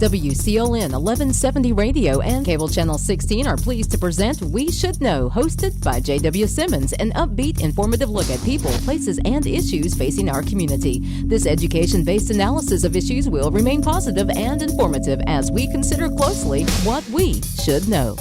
WCLN 1170 Radio and Cable Channel 16 are pleased to present We Should Know, hosted by J.W. Simmons, an upbeat, informative look at people, places, and issues facing our community. This education-based analysis of issues will remain positive and informative as we consider closely what we should know.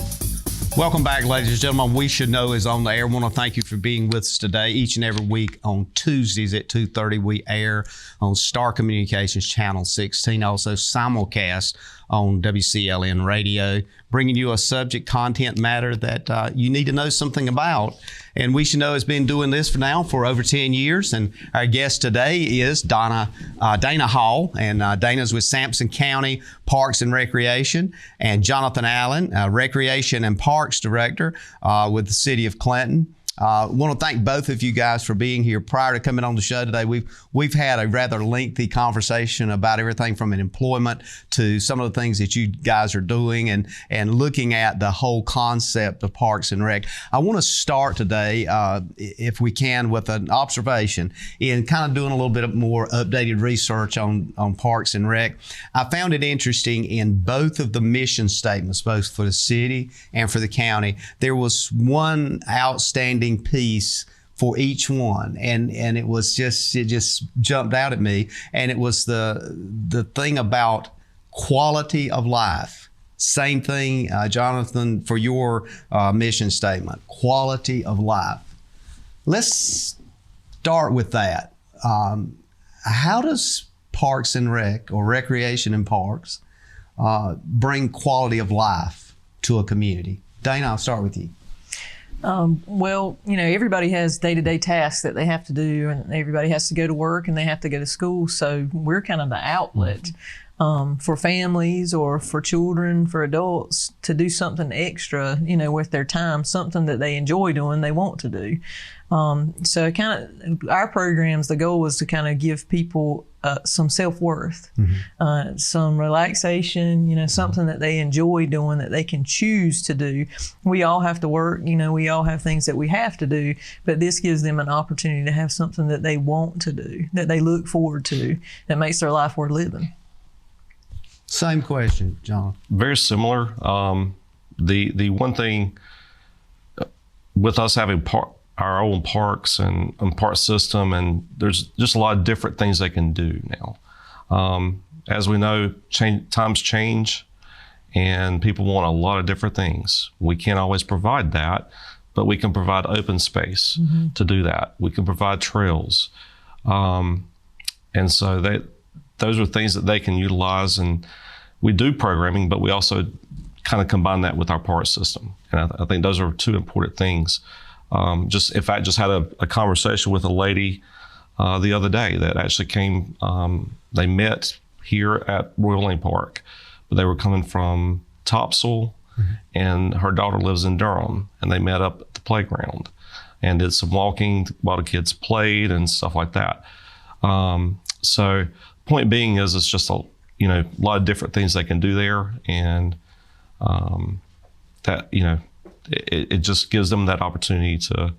Welcome back, ladies and gentlemen. We Should Know is on the air. I want to thank you for being with us today. Each and every week on Tuesdays at 2:30, we air on Star Communications Channel 16, also simulcast on WCLN Radio, bringing you a subject, content matter that you need to know something about. And We Should Know has been doing this for over 10 years. And our guest today is Dana Hall. And Dana's with Sampson County Parks and Recreation. And Jonathan Allen, Recreation and Parks Director with the City of Clinton. I want to thank both of you guys for being here. Prior to coming on the show today, we've had a rather lengthy conversation about everything from employment to some of the things that you guys are doing and looking at the whole concept of Parks and Rec. I want to start today, if we can, with an observation in kind of doing a little bit more updated research on Parks and Rec. I found it interesting in both of the mission statements, both for the city and for the county, there was one outstanding piece for each one, and it just jumped out at me, and it was the thing about quality of life. Same thing, Jonathan, for your mission statement, quality of life. Let's start with that. How does Parks and Rec, or Recreation and Parks, bring quality of life to a community? Dana, I'll start with you. Well, everybody has day-to-day tasks that they have to do, and everybody has to go to work and they have to go to school. So we're kind of the outlet for families or for children, for adults to do something extra, with their time, something that they enjoy doing, they want to do. So kind of our programs, the goal was to kind of give people some self-worth, some relaxation, something that they enjoy doing that they can choose to do. We all have to work, we all have things that we have to do, but this gives them an opportunity to have something that they want to do, that they look forward to, that makes their life worth living. Same question, John. Very similar. The one thing with us having our own parks and park system, and there's just a lot of different things they can do now. As we know, times change and people want a lot of different things. We can't always provide that, but we can provide open space to do that. We can provide trails. And so those are things that they can utilize, and we do programming, but we also kind of combine that with our park system. And I think those are two important things. In fact, just had a conversation with a lady the other day that actually came, they met here at Royal Lane Park, but they were coming from Topsail, and her daughter lives in Durham, and they met up at the playground and did some walking while the kids played and stuff like that. So point being is it's just a lot of different things they can do there, and that, it just gives them that opportunity to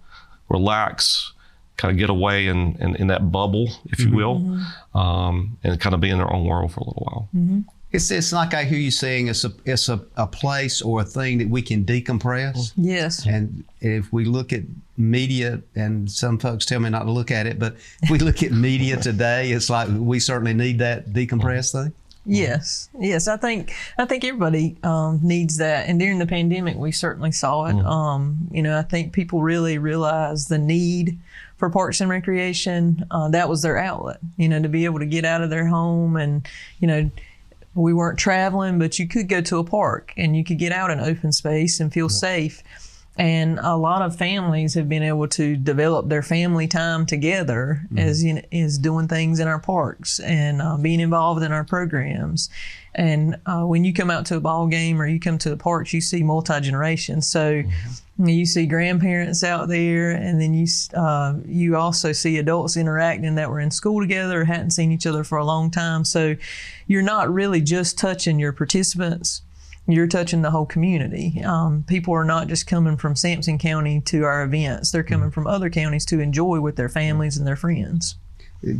relax, kind of get away in that bubble, if you will, and kind of be in their own world for a little while. It's like I hear you saying it's a place or a thing that we can decompress. Yes. And if we look at media, and some folks tell me not to look at it, but if we look at media today, it's like we certainly need that decompress thing. Yes. I think everybody needs that, and during the pandemic, we certainly saw it. I think people really realized the need for Parks and Recreation. That was their outlet, to be able to get out of their home, and we weren't traveling, but you could go to a park and you could get out in open space and feel safe. And a lot of families have been able to develop their family time together as doing things in our parks and being involved in our programs. And when you come out to a ball game or you come to the parks, you see multi-generations. So you see grandparents out there, and then you also see adults interacting that were in school together or hadn't seen each other for a long time. So you're not really just touching your participants. You're touching the whole community. People are not just coming from Sampson County to our events. They're coming from other counties to enjoy with their families and their friends.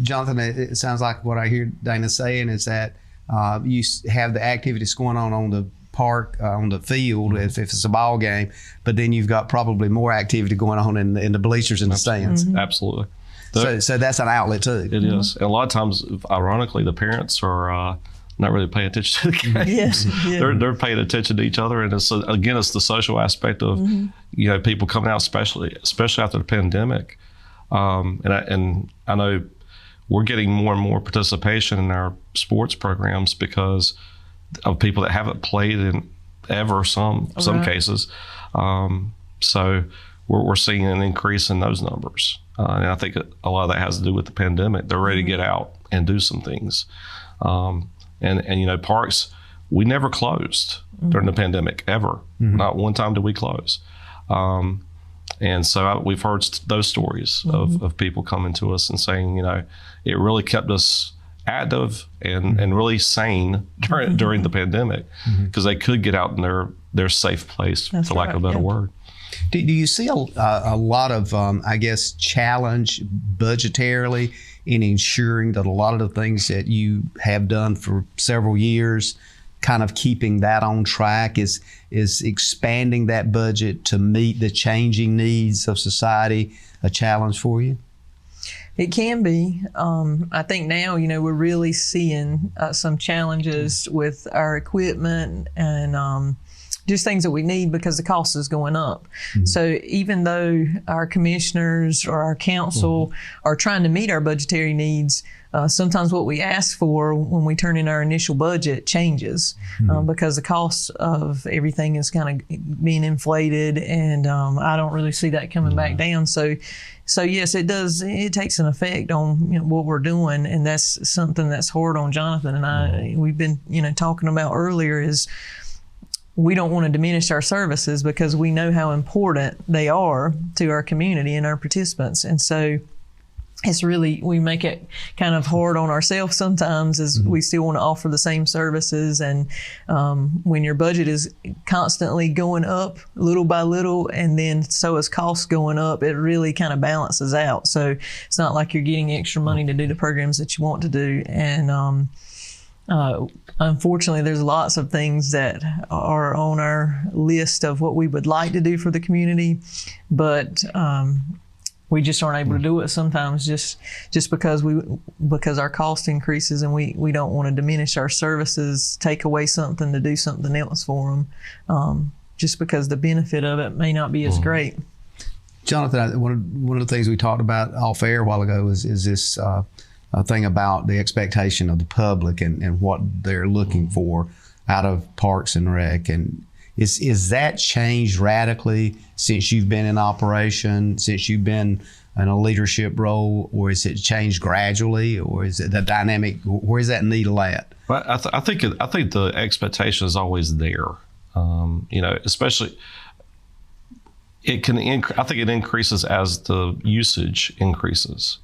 Jonathan, it sounds like what I hear Dana saying is that have the activities going on the park, on the field, if it's a ball game, but then you've got probably more activity going on in the bleachers and the stands. Absolutely. So that's an outlet too. It is. And a lot of times, ironically, the parents are not really paying attention to the game. Yes, yeah. They're paying attention to each other, and it's the social aspect of people coming out, especially after the pandemic. And I know we're getting more and more participation in our sports programs because of people that haven't played in ever. Some cases. So we're seeing an increase in those numbers. And I think a lot of that has to do with the pandemic. They're ready to get out and do some things. And parks, we never closed during the pandemic, ever. Not one time did we close. And so we've heard those stories of people coming to us and saying, it really kept us active and really sane during the pandemic because they could get out in their safe place, for lack of a better word. Do you see a lot of, challenge budgetarily in ensuring that a lot of the things that you have done for several years, kind of keeping that on track, is expanding that budget to meet the changing needs of society a challenge for you? It can be. I think now, we're really seeing some challenges with our equipment and just things that we need because the cost is going up. So even though our commissioners or our council are trying to meet our budgetary needs, sometimes what we ask for when we turn in our initial budget changes because the cost of everything is kind of being inflated, and I don't really see that coming back down. So yes, it does. It takes an effect on what we're doing, and that's something that's hard on Jonathan and I. We've been talking about earlier is we don't want to diminish our services because we know how important they are to our community and our participants, and so it's really, we make it kind of hard on ourselves sometimes as we still want to offer the same services. And when your budget is constantly going up little by little, and then so is costs going up, it really kind of balances out. So it's not like you're getting extra money to do the programs that you want to do. And unfortunately, there's lots of things that are on our list of what we would like to do for the community, but we just aren't able to do it sometimes just because our cost increases, and we don't want to diminish our services, take away something to do something else for them, just because the benefit of it may not be as great. Jonathan, one of the things we talked about off air a while ago is this thing about the expectation of the public and what they're looking for out of Parks and Rec. And is that changed radically since you've been in operation, since you've been in a leadership role, or is it changed gradually, or is it the dynamic? Where is that needle at? Well, I think the expectation is always there. Especially it can. I think it increases as the usage increases,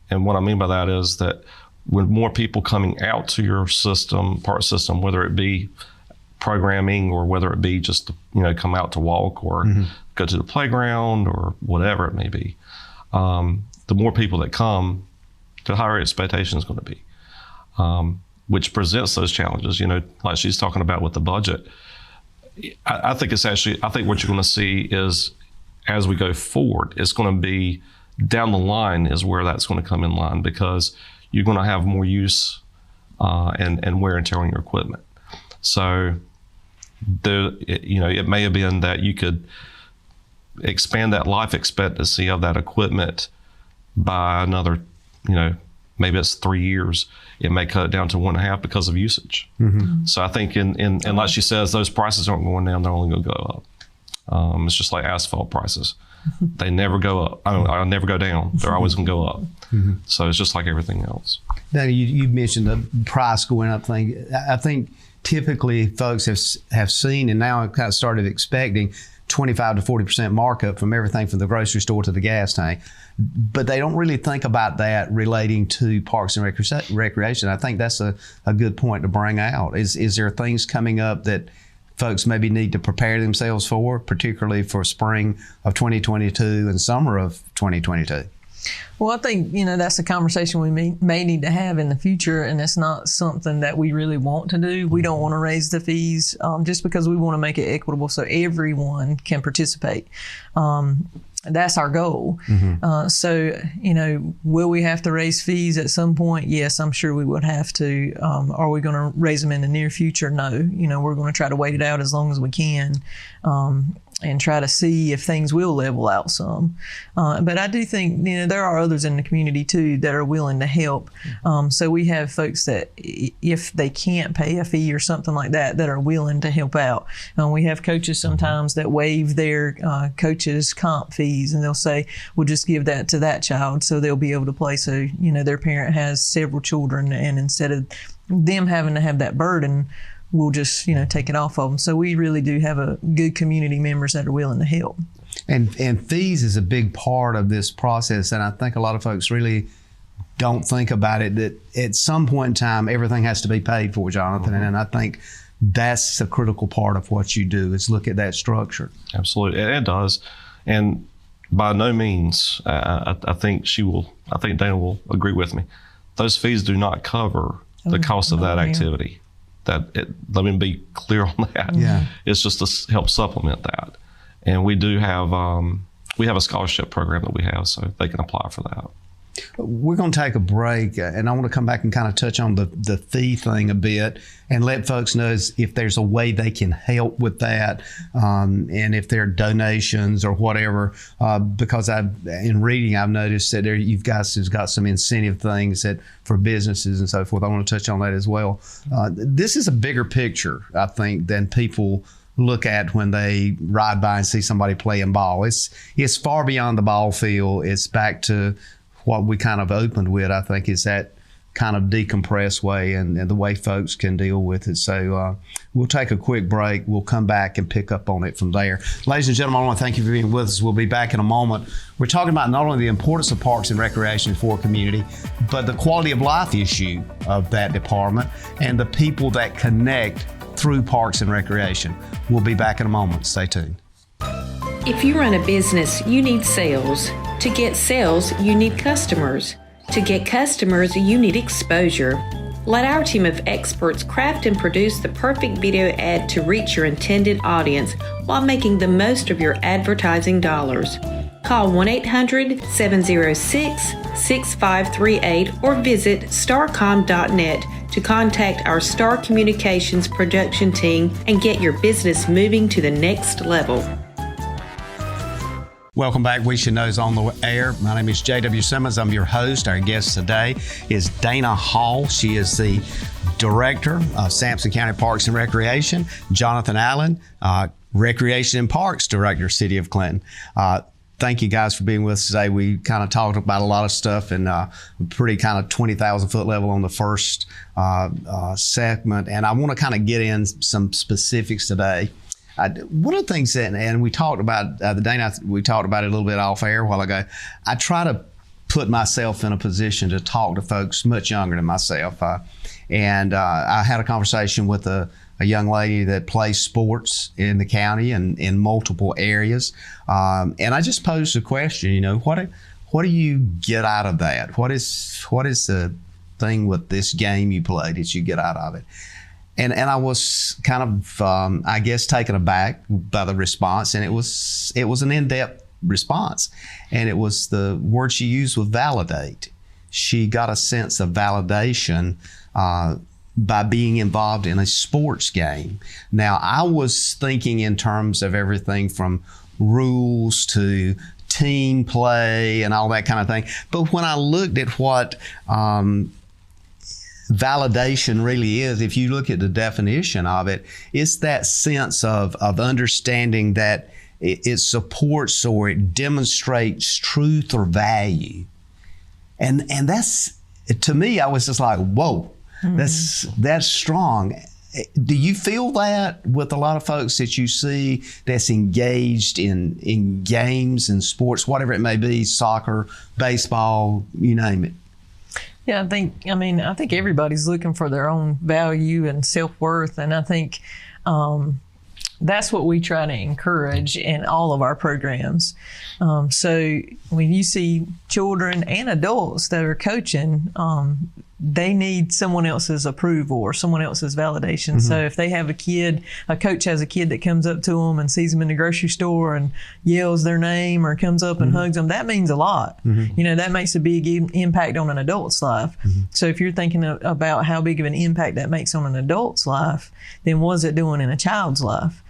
and what I mean by that is that with more people coming out to your park system, whether it be programming or whether it be just come out to walk or go to the playground or whatever it may be, the more people that come, the higher expectation is going to be, which presents those challenges. Like she's talking about with the budget. I think what you're going to see is as we go forward, it's going to be down the line is where that's going to come in line, because you're going to have more use and wear and tear on your equipment. So it may have been that you could expand that life expectancy of that equipment by another, maybe it's 3 years. It may cut it down to 1.5 because of usage. So I think and like she says, those prices aren't going down, they're only going to go up. It's just like asphalt prices. They never go up. I'll never go down. They're always going to go up. So it's just like everything else. Now, you mentioned the price going up thing. I think typically folks have seen, and now I've kind of started expecting 25 to 40% markup from everything from the grocery store to the gas tank. But they don't really think about that relating to Parks and Recreation. I think that's a good point to bring out. Is there things coming up that folks maybe need to prepare themselves for, particularly for spring of 2022 and summer of 2022? Well, I think, that's a conversation we may need to have in the future, and it's not something that we really want to do. We don't want to raise the fees just because we want to make it equitable so everyone can participate. That's our goal. So, will we have to raise fees at some point? Yes, I'm sure we would have to. Are we going to raise them in the near future? No. We're going to try to wait it out as long as we can. And try to see if things will level out some. But I do think, there are others in the community too that are willing to help. So we have folks that if they can't pay a fee or something like that are willing to help out. We have coaches sometimes that waive their coaches' comp fees, and they'll say, we'll just give that to that child so they'll be able to play. So, their parent has several children, and instead of them having to have that burden, we'll just, take it off of them. So we really do have a good community members that are willing to help. And fees is a big part of this process. And I think a lot of folks really don't think about it, that at some point in time, everything has to be paid for, Jonathan. And I think that's a critical part of what you do, is look at that structure. Absolutely. It does. And by no means, I think Dana will agree with me. Those fees do not cover the cost of that activity. Let me be clear on that. Yeah. It's just to help supplement that. And we do have a scholarship program that we have, so they can apply for that. We're going to take a break, and I want to come back and kind of touch on the fee thing a bit and let folks know if there's a way they can help with that, and if there are donations or whatever, because in reading I've noticed that you guys have got some incentive things that for businesses and so forth. I want to touch on that as well. This is a bigger picture, I think, than people look at when they ride by and see somebody playing ball. It's far beyond the ball field. It's back to what we kind of opened with, I think, is that kind of decompressed way and the way folks can deal with it. So we'll take a quick break. We'll come back and pick up on it from there. Ladies and gentlemen, I want to thank you for being with us. We'll be back in a moment. We're talking about not only the importance of parks and recreation for a community, but the quality of life issue of that department and the people that connect through parks and recreation. We'll be back in a moment. Stay tuned. If you run a business, you need sales. To get sales, you need customers. To get customers, you need exposure. Let our team of experts craft and produce the perfect video ad to reach your intended audience while making the most of your advertising dollars. Call 1-800-706-6538 or visit starcom.net to contact our Star Communications production team and get your business moving to the next level. Welcome back. We Should Know is on the air. My name is J.W. Simmons. I'm your host. Our guest today is Dana Hall. She is the Director of Sampson County Parks and Recreation. Jonathan Allen, Recreation and Parks Director, City of Clinton. Thank you guys for being with us today. We kind of talked about a lot of stuff and pretty kind of 20,000 foot level on the first segment. And I want to kind of get in some specifics today. One of the things that, and we talked about, we talked about it a little bit off air a while ago, I try to put myself in a position to talk to folks much younger than myself. And I had a conversation with a young lady that plays sports in the county and in multiple areas. And I just posed a question, what do you get out of that? What is the thing with this game you play that you get out of it? And I was kind of, I guess, taken aback by the response, and it was an in-depth response, and it was the word she used was validate. She got a sense of validation by being involved in a sports game. Now, I was thinking in terms of everything from rules to team play and all that kind of thing, but when I looked at what validation really is, if you look at the definition of it, it's that sense of understanding that it supports or it demonstrates truth or value. And that's, to me, I was just like, whoa, that's strong. Do you feel that with a lot of folks that you see that's engaged in games and sports, whatever it may be, soccer, baseball, you name it? Yeah, I think everybody's looking for their own value and self-worth. And I think that's what we try to encourage in all of our programs. So when you see children and adults that are coaching, they need someone else's approval or someone else's validation. So if they have a coach has a kid that comes up to them and sees them in the grocery store and yells their name or comes up and hugs them, that means a lot. That makes a big impact on an adult's life. So if you're thinking about how big of an impact that makes on an adult's life, then what's it doing in a child's life?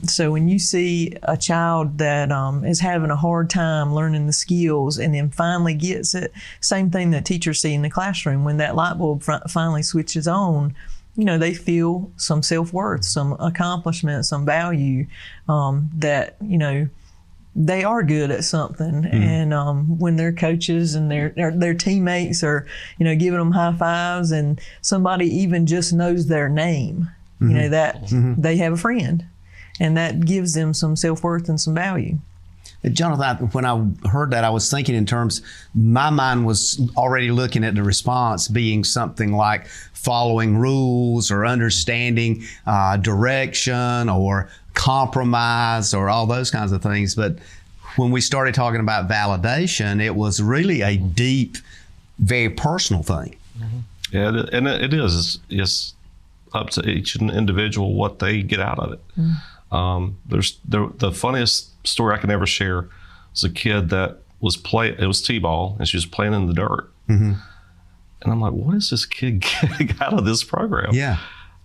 So when you see a child that is having a hard time learning the skills and then finally gets it, same thing that teachers see in the classroom, when that light bulb finally switches on, they feel some self-worth, some accomplishment, some value, that, they are good at something. And when their coaches and their teammates are, giving them high fives, and somebody even just knows their name, that they have a friend. And that gives them some self-worth and some value. Jonathan, when I heard that, I was thinking in terms, my mind was already looking at the response being something like following rules or understanding direction or compromise or all those kinds of things. But when we started talking about validation, it was really a deep, very personal thing. Yeah, and it is. It's up to each individual what they get out of it. There's the funniest story I can ever share is a kid that was it was t-ball, and she was playing in the dirt. And I'm like, what is this kid getting out of this program? Yeah.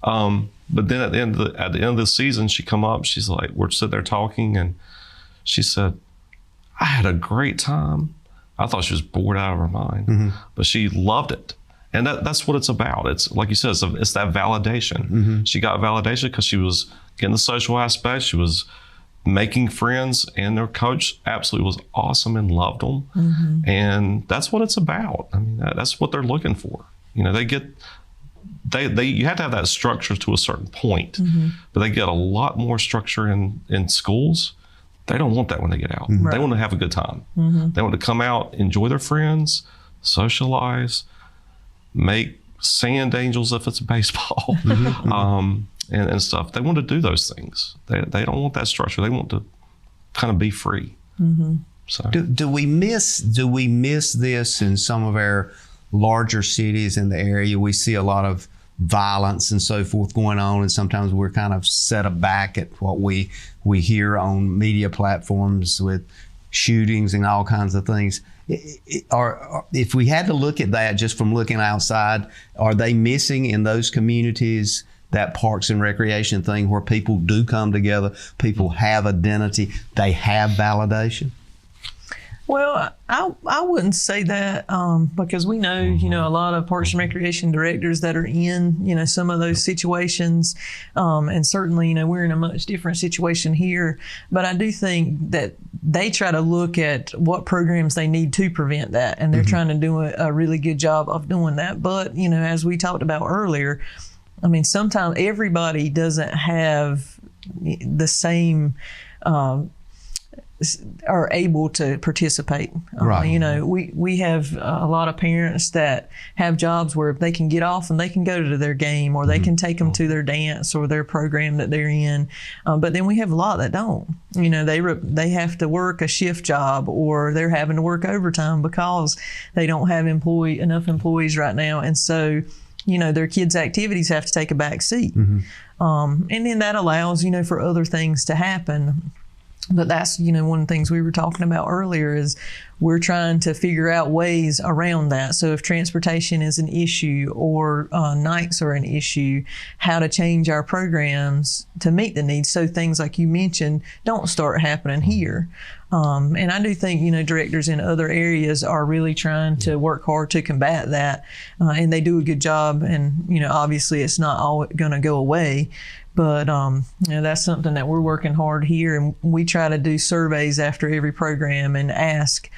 But then at the end of the season, she come up, she's like, we're sitting there talking, and she said, I had a great time. I thought she was bored out of her mind, but she loved it. And that's what it's about. It's like you said, it's that validation. She got validation because she was getting the social aspect. She was making friends, and their coach absolutely was awesome and loved them. And that's what it's about. I mean, that's what they're looking for. You have to have that structure to a certain point, but they get a lot more structure in schools. They don't want that when they get out. They want to have a good time. They want to come out, enjoy their friends, socialize, make sand angels if it's baseball, and stuff. They want to do those things. They don't want that structure. They want to kind of be free. So do we miss this in some of our larger cities in the area? We see a lot of violence and so forth going on, and sometimes we're kind of set aback at what we hear on media platforms with shootings and all kinds of things. If we had to look at that just from looking outside, are they missing in those communities that parks and recreation thing where people do come together, people have identity, they have validation? Well, I wouldn't say that because we know, a lot of parks and recreation directors that are in, some of those situations. And certainly, we're in a much different situation here. But I do think that they try to look at what programs they need to prevent that. And they're trying to do a really good job of doing that. But, as we talked about earlier, I mean, sometimes everybody doesn't have the same are able to participate. Right. We have a lot of parents that have jobs where they can get off and they can go to their game, or they can take them to their dance or their program that they're in. But then we have a lot that don't. They have to work a shift job, or they're having to work overtime because they don't have enough employees right now. And so, their kids' activities have to take a back seat. And then that allows, for other things to happen. But that's, one of the things we were talking about earlier is we're trying to figure out ways around that. So if transportation is an issue or nights are an issue, how to change our programs to meet the needs so things like you mentioned don't start happening here. And I do think, directors in other areas are really trying to work hard to combat that. And they do a good job. And, obviously it's not all going to go away. But, that's something that we're working hard here. And we try to do surveys after every program and ask,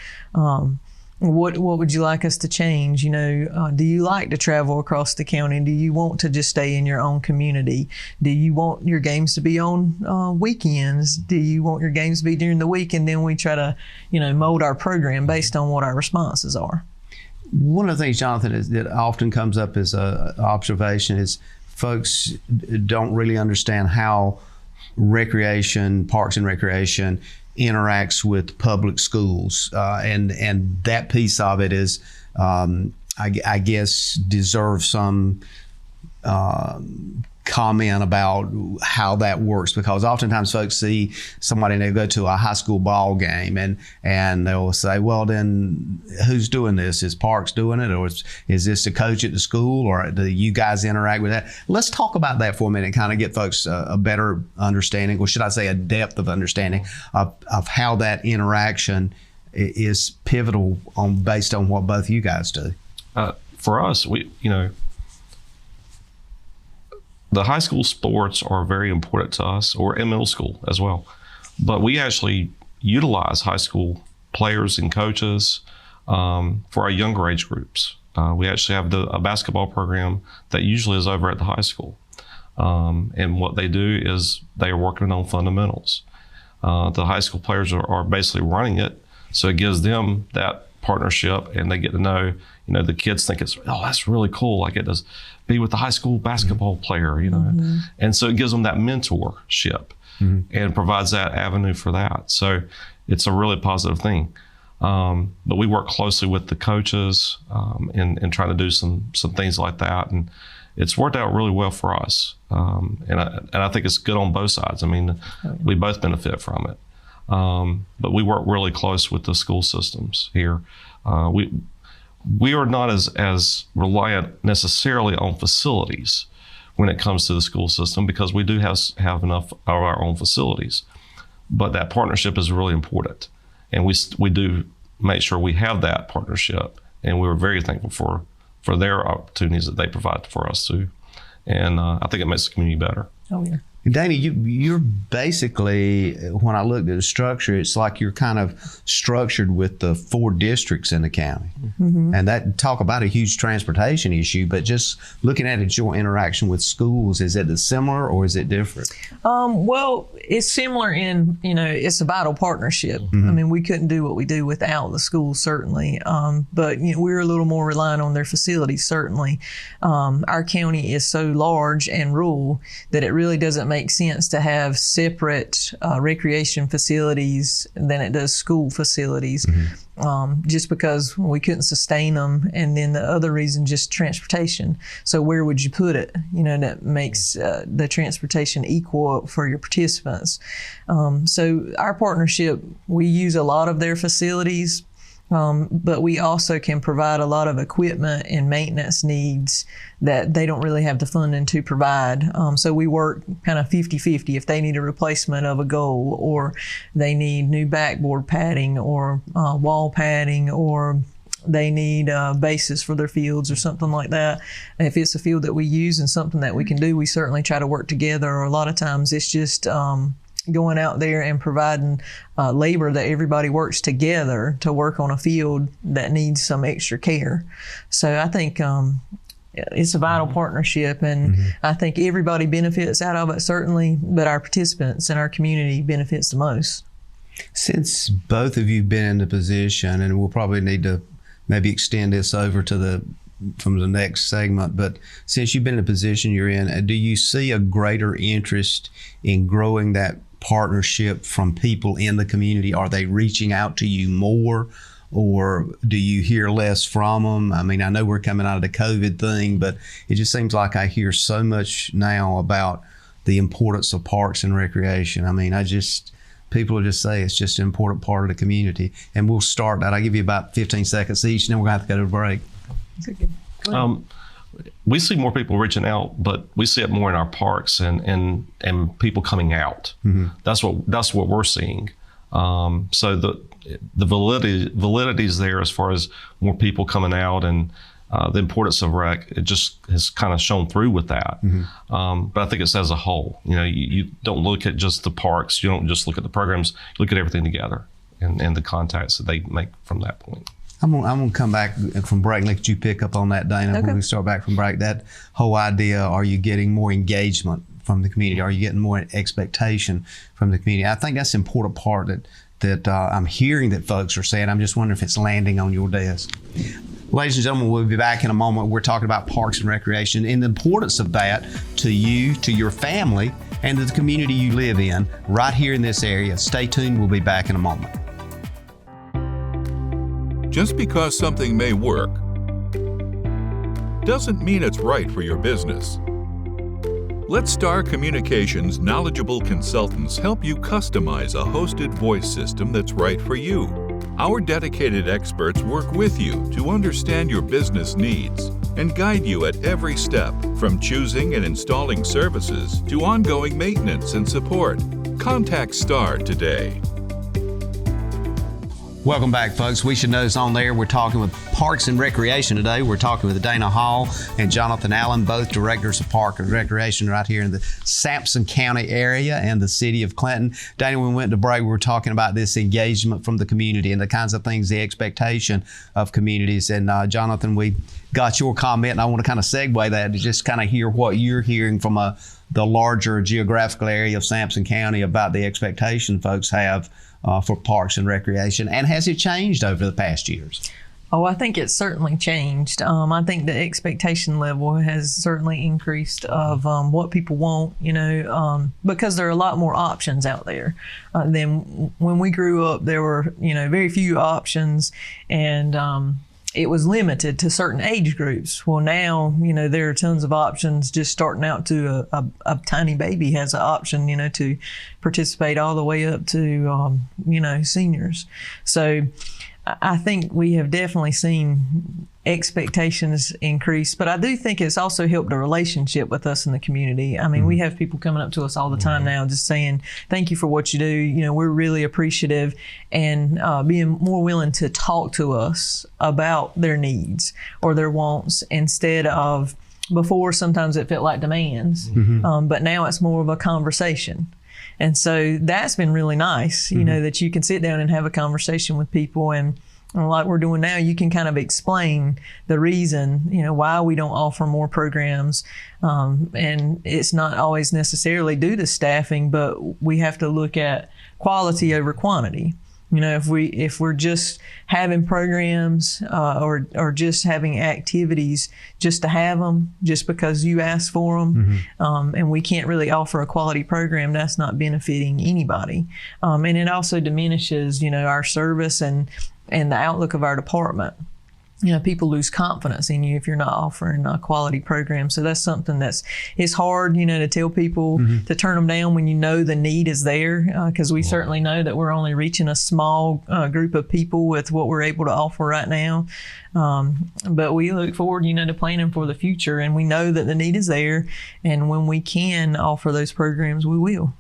what would you like us to change? Do you like to travel across the county? Do you want to just stay in your own community? Do you want your games to be on weekends? Do you want your games to be during the week? And then we try to, mold our program based on what our responses are. One of the things, Jonathan, that often comes up as an observation is folks don't really understand how Parks and Recreation interacts with public schools, and that piece of it is, I guess, deserves some comment about how that works, because oftentimes folks see somebody and they go to a high school ball game and they'll say, well, then who's doing this? Is Parks doing it, or is this a coach at the school, or do you guys interact with that? Let's talk about that for a minute and kind of get folks a better understanding, or should I say a depth of understanding of how that interaction is pivotal based on what both you guys do. For us, the high school sports are very important to us, or in middle school as well. But we actually utilize high school players and coaches for our younger age groups. We actually have a basketball program that usually is over at the high school. And what they do is they are working on fundamentals. The high school players are basically running it, so it gives them that partnership, and they get to know, the kids think that's really cool. I get to be with the high school basketball player, and so it gives them that mentorship and provides that avenue for that. So it's a really positive thing. But we work closely with the coaches in trying to do some things like that, and it's worked out really well for us. And I think it's good on both sides. I mean, we both benefit from it. But we work really close with the school systems here. We are not as reliant necessarily on facilities when it comes to the school system, because we do have enough of our own facilities. But that partnership is really important, and we do make sure we have that partnership, and we're very thankful for their opportunities that they provide for us too. And I think it makes the community better. Oh yeah. Danny, you're basically, when I looked at the structure, it's like you're kind of structured with the 4 districts in the county. Mm-hmm. And that, talk about a huge transportation issue, but just looking at it, your interaction with schools, is it similar or is it different? Well, it's similar in, it's a vital partnership. Mm-hmm. I mean, we couldn't do what we do without the schools, certainly. But we're a little more reliant on their facilities, certainly. Our county is so large and rural that it really doesn't make sense to have separate recreation facilities than it does school facilities. Mm-hmm. Just because we couldn't sustain them, and then the other reason, just transportation. So where would you put it? That makes the transportation equal for your participants. So our partnership, we use a lot of their facilities, but we also can provide a lot of equipment and maintenance needs that they don't really have the funding to provide. So we work kind of 50-50. If they need a replacement of a goal, or they need new backboard padding, or wall padding, or they need bases for their fields or something like that. And if it's a field that we use and something that we can do, we certainly try to work together. Or a lot of times it's just going out there and providing labor that everybody works together to work on a field that needs some extra care. So I think it's a vital partnership, and I think everybody benefits out of it, certainly, but our participants and our community benefits the most. Since both of you have been in the position, and we'll probably need to maybe extend this over to from the next segment, but since you've been in the position you're in, do you see a greater interest in growing that partnership from people in the community? Are they reaching out to you more, or do you hear less from them? I mean, I know we're coming out of the COVID thing, but it just seems like I hear so much now about the importance of parks and recreation. I mean, people will just say it's just an important part of the community. And we'll start that. I'll give you about 15 seconds each, and then we're going to have to go to a break. We see more people reaching out, but we see it more in our parks and people coming out. Mm-hmm. That's what we're seeing. So the validity is there as far as more people coming out, and the importance of rec, it just has kind of shown through with that. Mm-hmm. But I think it's as a whole. You don't look at just the parks. You don't just look at the programs. You look at everything together and the contacts that they make from that point. I'm gonna come back from break and let you pick up on that, Dana. Okay. When we start back from break, that whole idea, are you getting more engagement from the community? Are you getting more expectation from the community? I think that's an important part that I'm hearing that folks are saying. I'm just wondering if it's landing on your desk. Ladies and gentlemen, we'll be back in a moment. We're talking about parks and recreation and the importance of that to you, to your family, and the community you live in right here in this area. Stay tuned. We'll be back in a moment. Just because something may work doesn't mean it's right for your business. Let Star Communications' knowledgeable consultants help you customize a hosted voice system that's right for you. Our dedicated experts work with you to understand your business needs and guide you at every step, from choosing and installing services to ongoing maintenance and support. Contact Star today. Welcome back, folks. We Should Know is on there. We're talking with Parks and Recreation today. We're talking with Dana Hall and Jonathan Allen, both directors of Park and Recreation right here in the Sampson County area and the city of Clinton. Dana, when we went to break, we were talking about this engagement from the community and the kinds of things, the expectation of communities. And Jonathan, we got your comment, and I want to kind of segue that to just kind of hear what you're hearing from the larger geographical area of Sampson County about the expectation folks have for Parks and Recreation, and has it changed over the past years? Oh, I think it's certainly changed. I think the expectation level has certainly increased of what people want, because there are a lot more options out there than when we grew up. There were, very few options, and it was limited to certain age groups. Well, now, there are tons of options. Just starting out to a tiny baby has an option, to participate all the way up to, seniors. So I think we have definitely seen expectations increase, but I do think it's also helped the relationship with us in the community. I mean, we have people coming up to us all the time now just saying, thank you for what you do. We're really appreciative, and being more willing to talk to us about their needs or their wants instead of before. Sometimes it felt like demands, but now it's more of a conversation. And so that's been really nice, that you can sit down and have a conversation with people, and like we're doing now, you can kind of explain the reason, why we don't offer more programs. And it's not always necessarily due to staffing, but we have to look at quality over quantity. If we're just having programs or just having activities just to have them, just because you asked for them, and we can't really offer a quality program, that's not benefiting anybody. And it also diminishes, our service and the outlook of our department. People lose confidence in you if you're not offering a quality program. So that's something it's hard, to tell people to turn them down when the need is there, because we certainly know that we're only reaching a small group of people with what we're able to offer right now. But we look forward, to planning for the future, and we know that the need is there, and when we can offer those programs, we will.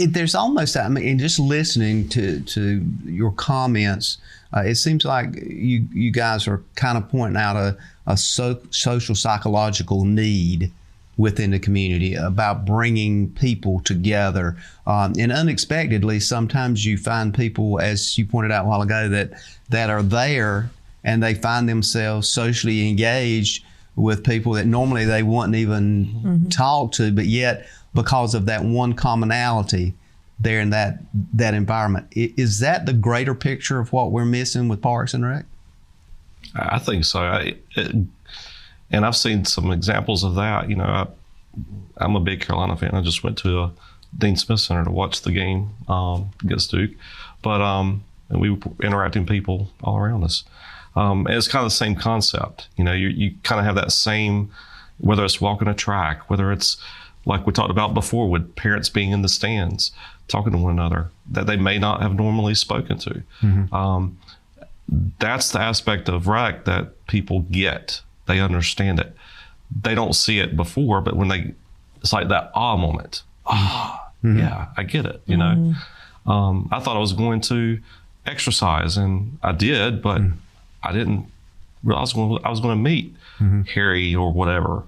There's almost, just listening to your comments, it seems like you guys are kind of pointing out a social psychological need within the community about bringing people together. And unexpectedly, sometimes you find people, as you pointed out a while ago, that are there and they find themselves socially engaged with people that normally they wouldn't even talk to, but yet because of that one commonality, there in that environment. Is that the greater picture of what we're missing with Parks and Rec? I think so. And I've seen some examples of that. I'm a big Carolina fan. I just went to a Dean Smith Center to watch the game against Duke. But and we were interacting with people all around us. And it's kind of the same concept. You kind of have that same, whether it's walking a track, whether it's like we talked about before with parents being in the stands, talking to one another that they may not have normally spoken to. That's the aspect of rec that people get. They understand it. They don't see it before, but when it's like that moment. Yeah, I get it. I thought I was going to exercise, and I did, but I didn't realize I was going to meet Harry or whatever.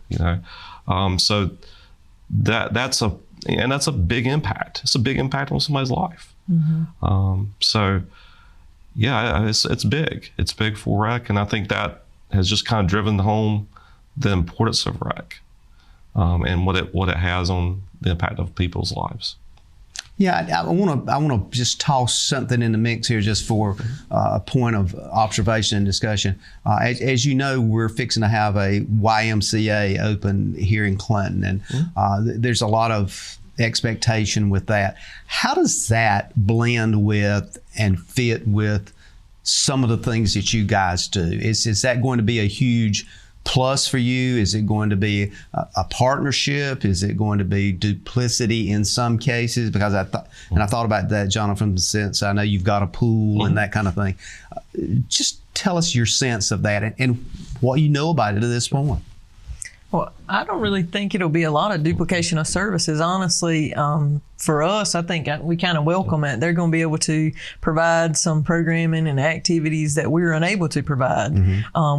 So that's a big impact. It's a big impact on somebody's life. So yeah, it's big. It's big for rec, and I think that has just kind of driven home the importance of rec and what it has on the impact of people's lives. Yeah, I want to just toss something in the mix here just for a point of observation and discussion. As you know, we're fixing to have a YMCA open here in Clinton, and there's a lot of expectation with that. How does that blend with and fit with some of the things that you guys do? Is that going to be a huge plus for you? Is it going to be a partnership? Is it going to be duplicity in some cases? Because I thought about that, Jonathan, since I know you've got a pool and that kind of thing. Just tell us your sense of that and what you know about it at this point. Well, I don't really think it'll be a lot of duplication of services. Honestly, for us, I think we kind of welcome it. They're going to be able to provide some programming and activities that we're unable to provide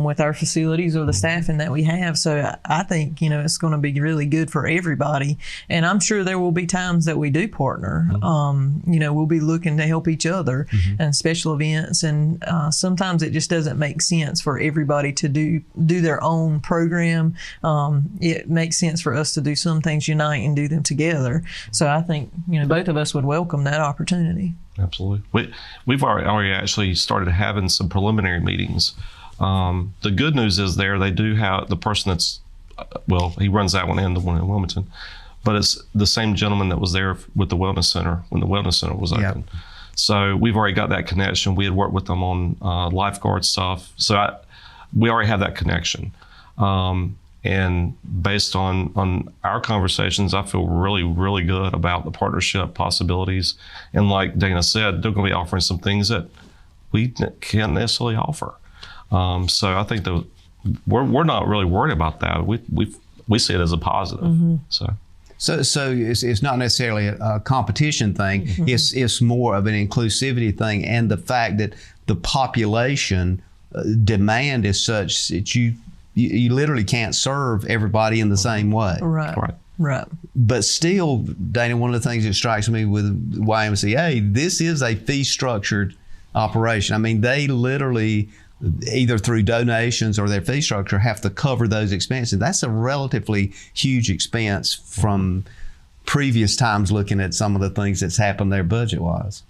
with our facilities or the staffing that we have. So I think, it's going to be really good for everybody. And I'm sure there will be times that we do partner. We'll be looking to help each other and special events. And sometimes it just doesn't make sense for everybody to do their own program. It makes sense for us to do some things unite and do them together. So I think, both of us would welcome that opportunity. Absolutely. We've already actually started having some preliminary meetings. The good news is they do have the person that's, he runs that one and the one in Wilmington, but it's the same gentleman that was there with the Wellness Center when the Wellness Center was open. Yep. So we've already got that connection. We had worked with them on lifeguard stuff. So we already have that connection. And based on our conversations, I feel really, really good about the partnership possibilities. And like Dana said, they're going to be offering some things that we can't necessarily offer. So I think we're not really worried about that. We see it as a positive. So it's not necessarily a competition thing. It's more of an inclusivity thing, and the fact that the population demand is such that you literally can't serve everybody in the same way. Right. But still, Dana, one of the things that strikes me with YMCA, this is a fee-structured operation. I mean, they literally, either through donations or their fee structure, have to cover those expenses. That's a relatively huge expense from previous times looking at some of the things that's happened there budget-wise.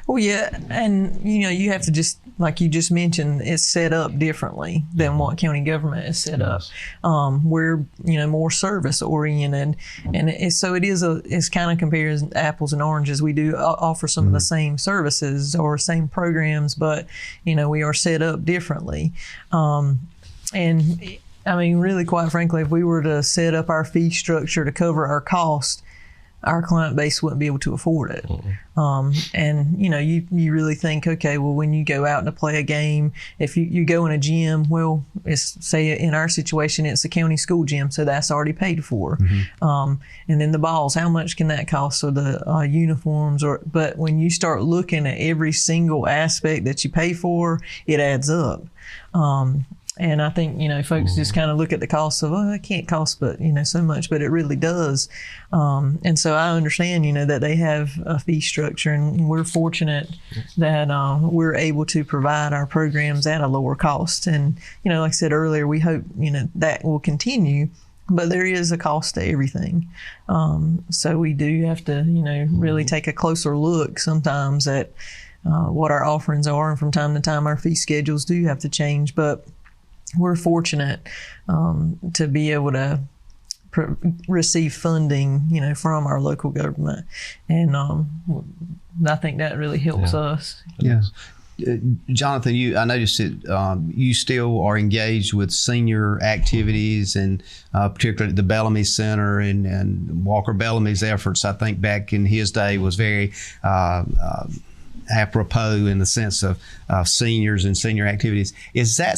Well, yeah, and you have to just, like you just mentioned, it's set up differently than what county government is set up. We're more service oriented, and it's kind of compares apples and oranges. We do offer some of the same services or same programs, but we are set up differently. And I mean, really, quite frankly, if we were to set up our fee structure to cover our cost, our client base wouldn't be able to afford it. And you really think, okay, well, when you go out to play a game, if you go in a gym, well, say in our situation, it's a county school gym, so that's already paid for. And then the balls, how much can that cost? So the uniforms, but when you start looking at every single aspect that you pay for, it adds up. And I think, folks just kind of look at the cost of, it can't cost but, so much, but it really does. And so I understand, that they have a fee structure, and we're fortunate that we're able to provide our programs at a lower cost. And, like I said earlier, we hope, that will continue, but there is a cost to everything. So we do have to, really take a closer look sometimes at what our offerings are. And from time to time, our fee schedules do have to change, but we're fortunate to be able to receive funding, from our local government, and I think that really helps us. Yeah, Jonathan, I noticed that you still are engaged with senior activities, and particularly at the Bellamy Center, and Walker Bellamy's efforts, I think back in his day, was very apropos in the sense of seniors and senior activities. Is that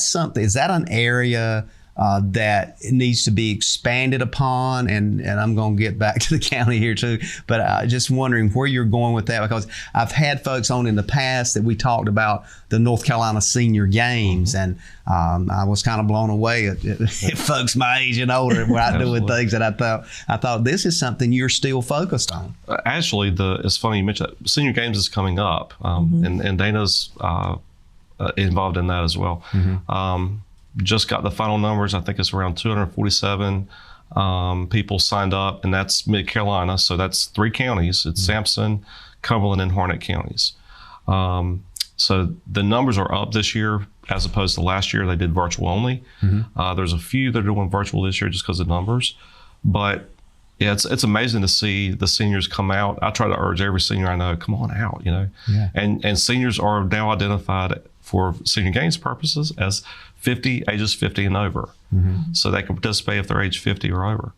an area that needs to be expanded upon? And I'm going to get back to the county here too, but just wondering where you're going with that, because I've had folks on in the past that we talked about the North Carolina Senior Games, and I was kind of blown away at folks my age and older were out doing things that I thought this is something you're still focused on. Actually, it's funny you mentioned that. Senior Games is coming up, and Dana's involved in that as well. Just got the final numbers. I think it's around 247 people signed up, and that's Mid-Carolina. So that's 3 counties. It's Sampson, Cumberland, and Harnett counties. So the numbers are up this year as opposed to last year. They did virtual only. There's a few that are doing virtual this year just because of numbers. But Yeah, it's amazing to see the seniors come out. I try to urge every senior I know, come on out, Yeah. And seniors are now identified for senior gains purposes as ages 50 and over. Mm-hmm. So they can participate if they're age 50 or over.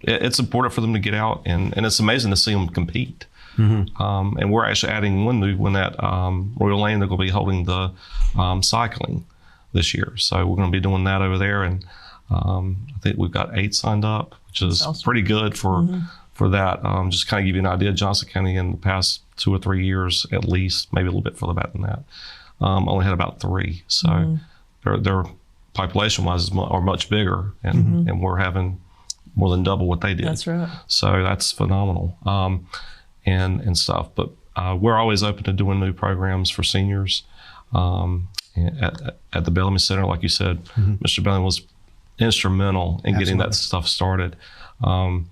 It's important for them to get out, and it's amazing to see them compete. Mm-hmm. And we're actually adding one new one at Royal Lane. They're going to be holding the cycling this year. So we're going to be doing that over there. And I think we've got 8 signed up, which is awesome. pretty good for that. Just kind of give you an idea, Johnson County in the past 2 or 3 years, at least, maybe a little bit further back than that, only had about 3. So their population-wise are much bigger, and we're having more than double what they did. That's right. So that's phenomenal, and stuff. But we're always open to doing new programs for seniors at the Bellamy Center. Like you said, Mr. Bellamy was instrumental in getting that stuff started. Went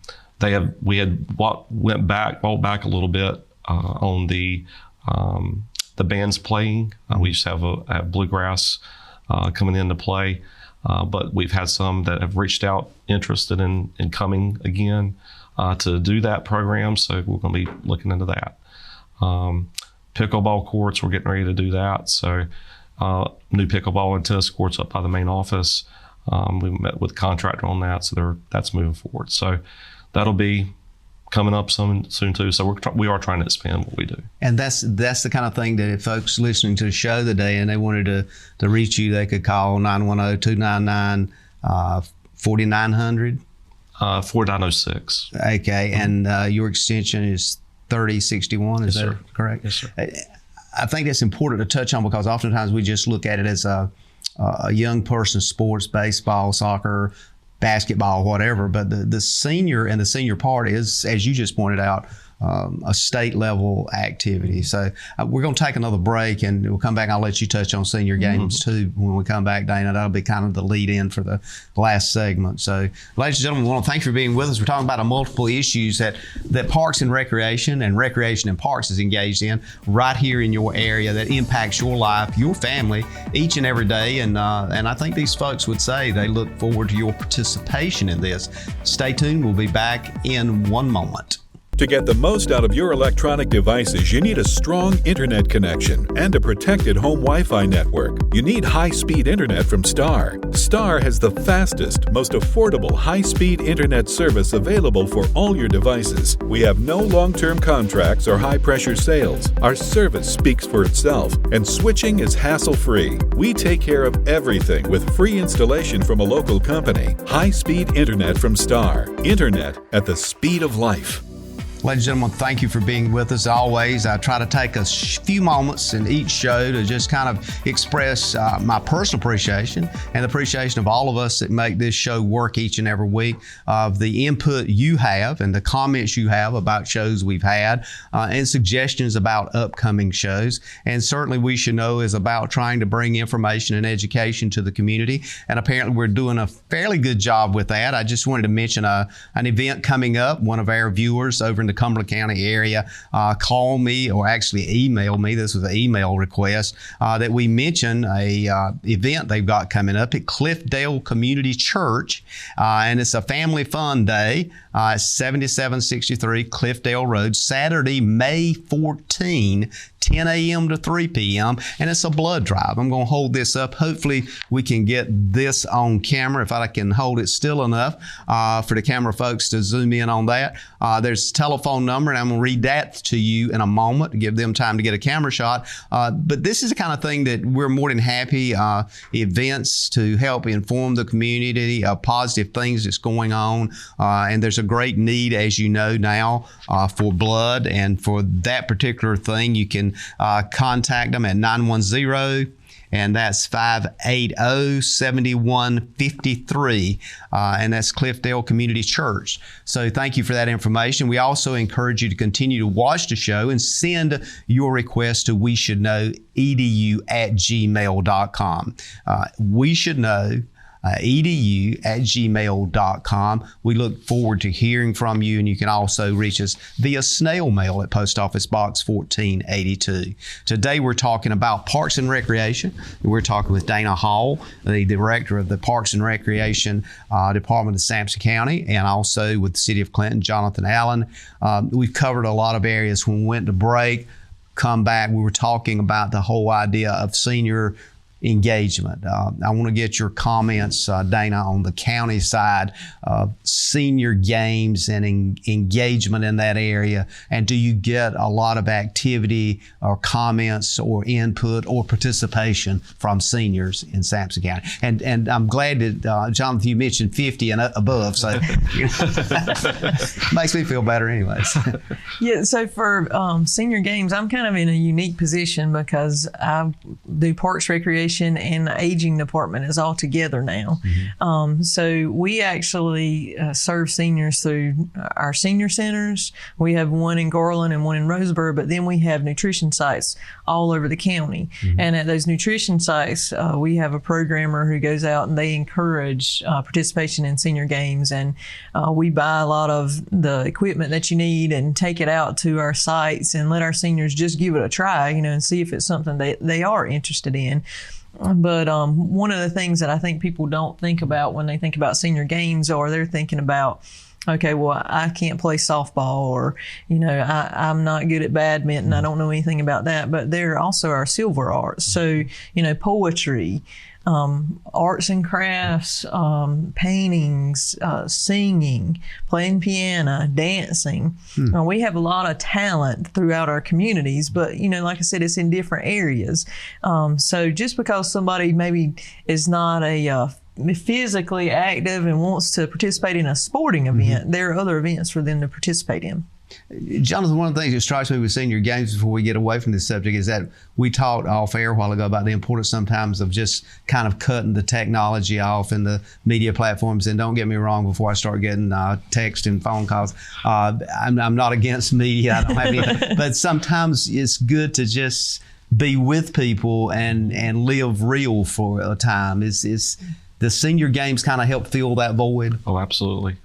back a little bit on the bands playing. We used to have bluegrass coming into play, but we've had some that have reached out interested in coming again to do that program. So we're going to be looking into that. Pickleball courts, we're getting ready to do that. So new pickleball and tennis courts up by the main office. We met with a contractor on that, so that's moving forward. So that'll be coming up soon too. So we are trying to expand what we do. And that's the kind of thing that if folks listening to the show today and they wanted to reach you, they could call 910-299-4900. 4906. Okay, and your extension is 3061. Is that correct? Yes, sir. I think that's important to touch on because oftentimes we just look at it as a young person's sports, baseball, soccer, basketball, whatever. But the senior and the senior part is, as you just pointed out, a state level activity. So we're going to take another break and we'll come back. I'll let you touch on senior games too when we come back, Dana. That'll be kind of the lead in for the last segment. So ladies and gentlemen, we want to thank you for being with us. We're talking about multiple issues that Parks and Recreation and Parks is engaged in right here in your area that impacts your life, your family each and every day. And I think these folks would say they look forward to your participation in this. Stay tuned. We'll be back in one moment. To get the most out of your electronic devices, you need a strong internet connection and a protected home Wi-Fi network. You need high-speed internet from Star. Star has the fastest, most affordable high-speed internet service available for all your devices. We have no long-term contracts or high-pressure sales. Our service speaks for itself, and switching is hassle-free. We take care of everything with free installation from a local company. High-speed internet from Star. Internet at the speed of life. Ladies and gentlemen, thank you for being with us. Always, I try to take a few moments in each show to just kind of express my personal appreciation and the appreciation of all of us that make this show work each and every week, of the input you have and the comments you have about shows we've had and suggestions about upcoming shows. And certainly We Should Know is about trying to bring information and education to the community. And apparently we're doing a fairly good job with that. I just wanted to mention an event coming up. One of our viewers over in the Cumberland County area called me, or actually emailed me. This was an email request that we mention a event they've got coming up at Cliffdale Community Church, and it's a family fun day. 7763 Cliffdale Road, Saturday, May 14, 10 a.m. to 3 p.m. and it's a blood drive. I'm going to hold this up. Hopefully we can get this on camera if I can hold it still enough for the camera folks to zoom in on that. There's a telephone number, and I'm going to read that to you in a moment to give them time to get a camera shot. But this is the kind of thing that we're more than happy events to help inform the community of positive things that's going on. And there's a great need, as you know now, for blood. And for that particular thing, you can contact them at 910, and that's 580-7153, and that's Cliffdale Community Church. So thank you for that information. We also encourage you to continue to watch the show and send your request to weshouldknow.edu@gmail.com. We Should Know edu@gmail.com. We look forward to hearing from you, and you can also reach us via snail mail at Post Office Box 1482. Today we're talking about Parks and Recreation. We're talking with Dana Hall, the Director of the Parks and Recreation Department of Sampson County, and also with the City of Clinton, Jonathan Allen. We've covered a lot of areas. When we went to break, come back, we were talking about the whole idea of senior engagement. I want to get your comments, Dana, on the county side of senior games and engagement in that area. And do you get a lot of activity or comments or input or participation from seniors in Sampson County? And I'm glad that, Jonathan, you mentioned 50 and above, so makes me feel better anyways. Yeah, so for senior games, I'm kind of in a unique position because I do Parks Recreation and the aging department is all together now. Mm-hmm. So we actually serve seniors through our senior centers. We have one in Garland and one in Roseboro, but then we have nutrition sites all over the county. Mm-hmm. And at those nutrition sites, we have a programmer who goes out and they encourage participation in senior games. And we buy a lot of the equipment that you need and take it out to our sites and let our seniors just give it a try, and see if it's something they are interested in. But one of the things that I think people don't think about when they think about senior games, or they're thinking about, okay, well, I can't play softball, or, I'm not good at badminton. I don't know anything about that. But there also are silver arts. So, poetry, arts and crafts, paintings, singing, playing piano, dancing. We have a lot of talent throughout our communities, but, like I said, it's in different areas. So just because somebody maybe is not a physically active and wants to participate in a sporting event, there are other events for them to participate in. Jonathan, one of the things that strikes me with senior games before we get away from this subject is that we talked off air a while ago about the importance sometimes of just kind of cutting the technology off and the media platforms. And don't get me wrong, before I start getting text and phone calls, I'm not against media. I don't have any, but sometimes it's good to just be with people and live real for a time. It's the senior games kind of help fill that void. Oh, absolutely.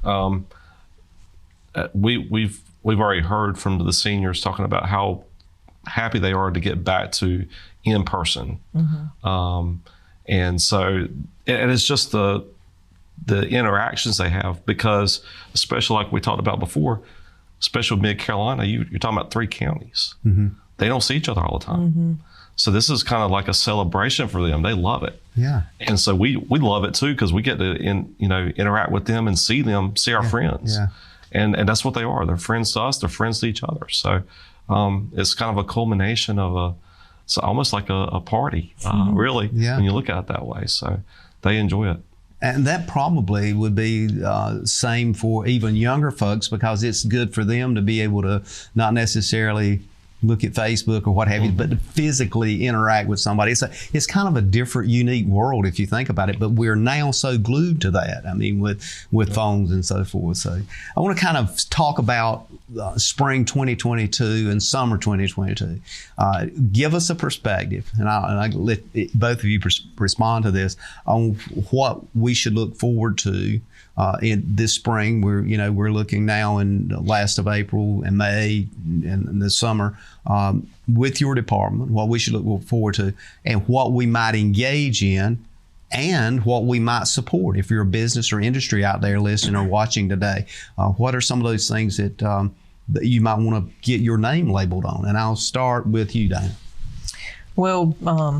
We've already heard from the seniors talking about how happy they are to get back to in person. Mm-hmm. And so it's just the interactions they have, because especially like we talked about before, especially Mid-Carolina, you're talking about 3 counties. Mm-hmm. They don't see each other all the time. Mm-hmm. So this is kind of like a celebration for them. They love it. Yeah. And so we love it too, because we get to interact with them and see our friends. Yeah. And that's what they are. They're friends to us. They're friends to each other. So it's kind of a culmination of it's almost like a party, really, when you look at it that way. So they enjoy it. And that probably would be same for even younger folks, because it's good for them to be able to not necessarily look at Facebook or what have you, but to physically interact with somebody. It's kind of a different, unique world if you think about it, but we're now so glued to that. I mean, with phones and so forth. So I want to kind of talk about spring 2022 and summer 2022. Give us a perspective, and I let both of you respond to this, on what we should look forward to in this spring. We're looking now in the last of April and May and the summer with your department, what we should look forward to and what we might engage in and what we might support. If you're a business or industry out there listening or watching today, what are some of those things that you might want to get your name labeled on? And I'll start with you, Dana. Well,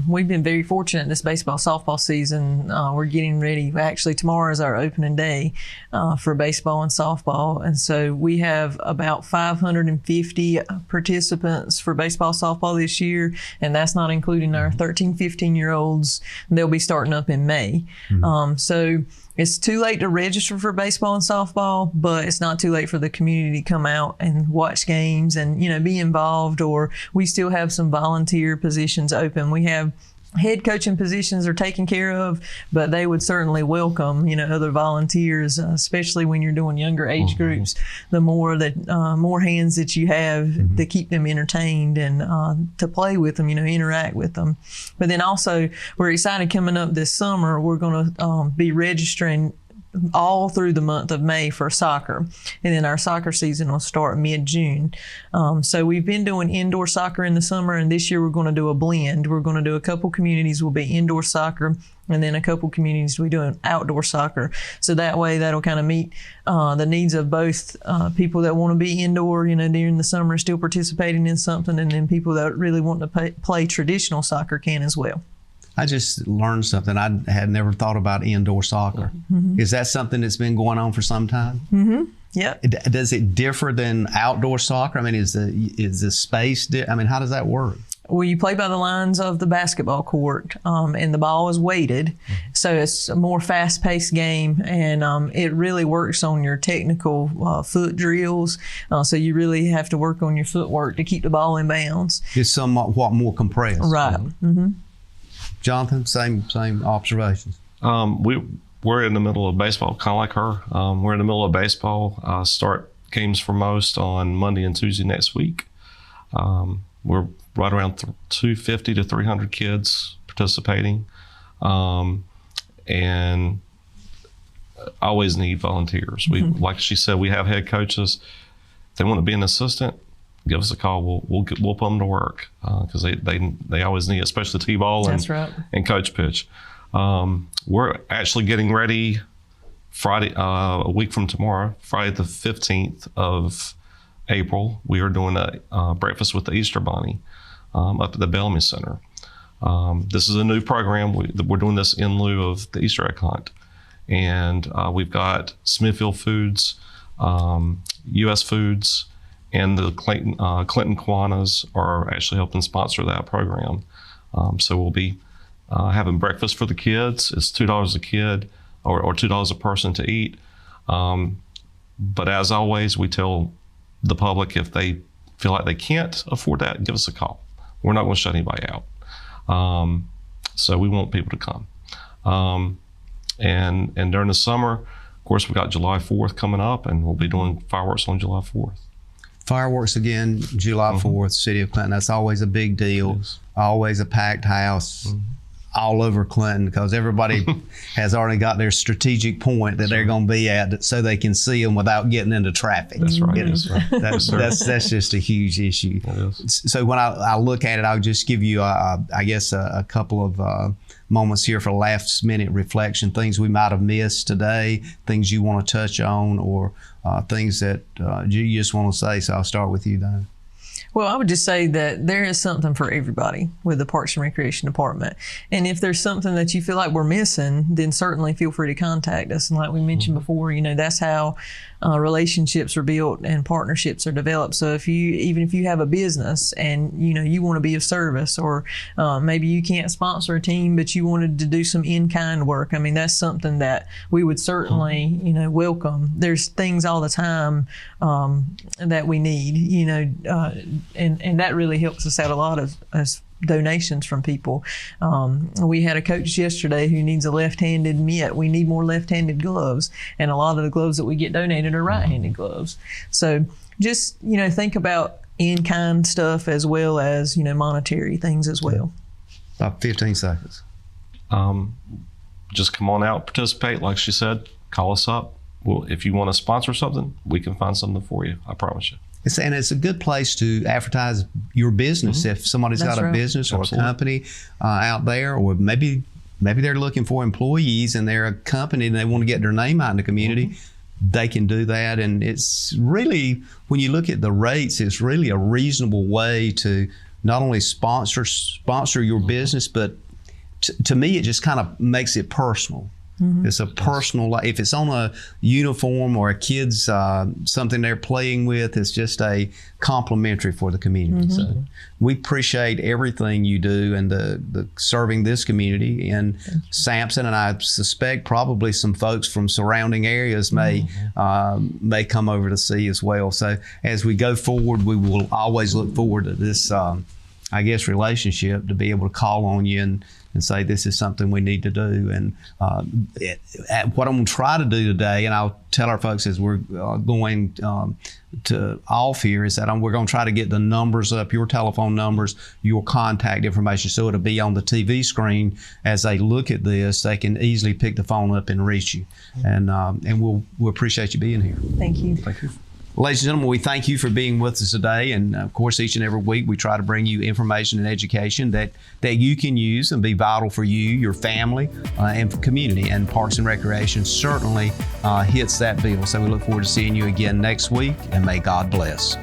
we've been very fortunate this baseball, softball season. We're getting ready. Actually, tomorrow is our opening day for baseball and softball. And so we have about 550 participants for baseball, softball this year. And that's not including our 13, 15-year-olds. They'll be starting up in May. Mm-hmm. So it's too late to register for baseball and softball, but it's not too late for the community to come out and watch games and, be involved. Or we still have some volunteer positions open. We have head coaching positions are taken care of, but they would certainly welcome, other volunteers, especially when you're doing younger age groups. The more hands that you have to keep them entertained and to play with them, interact with them. But then also, we're excited coming up this summer. We're going to be registering all through the month of May for soccer. And then our soccer season will start mid-June. So we've been doing indoor soccer in the summer, and this year we're going to do a blend. We're going to do a couple communities will be indoor soccer, and then a couple communities we do outdoor soccer. So that way that'll kind of meet the needs of both people that want to be indoor, during the summer, still participating in something, and then people that really want to play traditional soccer can as well. I just learned something. I had never thought about indoor soccer. Is that something that's been going on for some time? Yeah. Does it differ than outdoor soccer? I mean, is the space? How does that work? Well, you play by the lines of the basketball court, and the ball is weighted, so it's a more fast-paced game, and it really works on your technical foot drills. So you really have to work on your footwork to keep the ball in bounds. It's somewhat more compressed, right? Jonathan, same observations. We're in the middle of baseball, kind of like her. We're in the middle of baseball. Start games for most on Monday and Tuesday next week. We're right around 250 to 300 kids participating, and always need volunteers. We, like she said, we have head coaches. If they want to be an assistant, give us a call. We'll put them to work because they always need, especially T-ball and coach pitch. We're actually getting ready Friday, a week from tomorrow, Friday the 15th of April. We are doing a breakfast with the Easter Bunny up at the Bellamy Center. This is a new program. We're doing this in lieu of the Easter egg hunt. And we've got Smithfield Foods, U.S. Foods, and the Clinton Kiwanis are actually helping sponsor that program. So we'll be having breakfast for the kids. It's $2 a kid or $2 a person to eat. But as always, we tell the public if they feel like they can't afford that, give us a call. We're not going to shut anybody out. So we want people to come. And during the summer, of course, we've got July 4th coming up, and we'll be doing fireworks on July 4th. Fireworks again, July 4th, City of Clinton. That's always a big deal. Always a packed house all over Clinton because everybody has already got their strategic point that they're going to be at so they can see them without getting into traffic. That's right. That's just a huge issue. So when I look at it, I'll just give you, a couple of moments here for last minute reflection, things we might have missed today, things you want to touch on, or things that you just want to say. So I'll start with you, Diane. Well, I would just say that there is something for everybody with the Parks and Recreation Department. And if there's something that you feel like we're missing, then certainly feel free to contact us. And like we mentioned before, that's how relationships are built and partnerships are developed. So even if you have a business and you want to be of service, or maybe you can't sponsor a team but you wanted to do some in-kind work, that's something that we would certainly welcome. There's things all the time that we need, and that really helps us out a lot as donations from people. We had a coach yesterday who needs a left-handed mitt. We need more left-handed gloves, and a lot of the gloves that we get donated are right-handed gloves. So just think about in-kind stuff as well as monetary things as well. About 15 seconds. Just come on out, participate. Like she said, call us up. Well, if you want to sponsor something, we can find something for you. I promise you. And it's a good place to advertise your business. If somebody's got a business or a company out there, or maybe they're looking for employees and they're a company and they want to get their name out in the community, they can do that. And it's really, when you look at the rates, it's really a reasonable way to not only sponsor your business, but to me, it just kind of makes it personal. It's a personal, if it's on a uniform or a kid's something they're playing with, it's just a complimentary for the community. So we appreciate everything you do and the serving this community. And Sampson, and I suspect probably some folks from surrounding areas may come over to see as well. So as we go forward, we will always look forward to this I guess, relationship to be able to call on you and say, this is something we need to do. And what I'm going to try to do today, and I'll tell our folks as we're going to off here, is that we're going to try to get the numbers up, your telephone numbers, your contact information, so it'll be on the TV screen. As they look at this, they can easily pick the phone up and reach you. And we'll appreciate you being here. Thank you. Thank you. Ladies and gentlemen, we thank you for being with us today. And of course, each and every week, we try to bring you information and education that you can use and be vital for you, your family, and for community. And Parks and Recreation certainly hits that bill. So we look forward to seeing you again next week, and may God bless.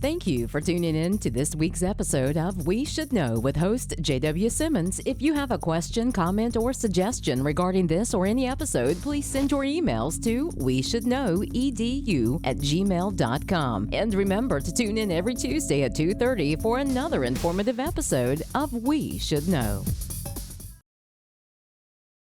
Thank you for tuning in to this week's episode of We Should Know with host J.W. Simmons. If you have a question, comment, or suggestion regarding this or any episode, please send your emails to weshouldknowedu@gmail.com. And remember to tune in every Tuesday at 2:30 for another informative episode of We Should Know.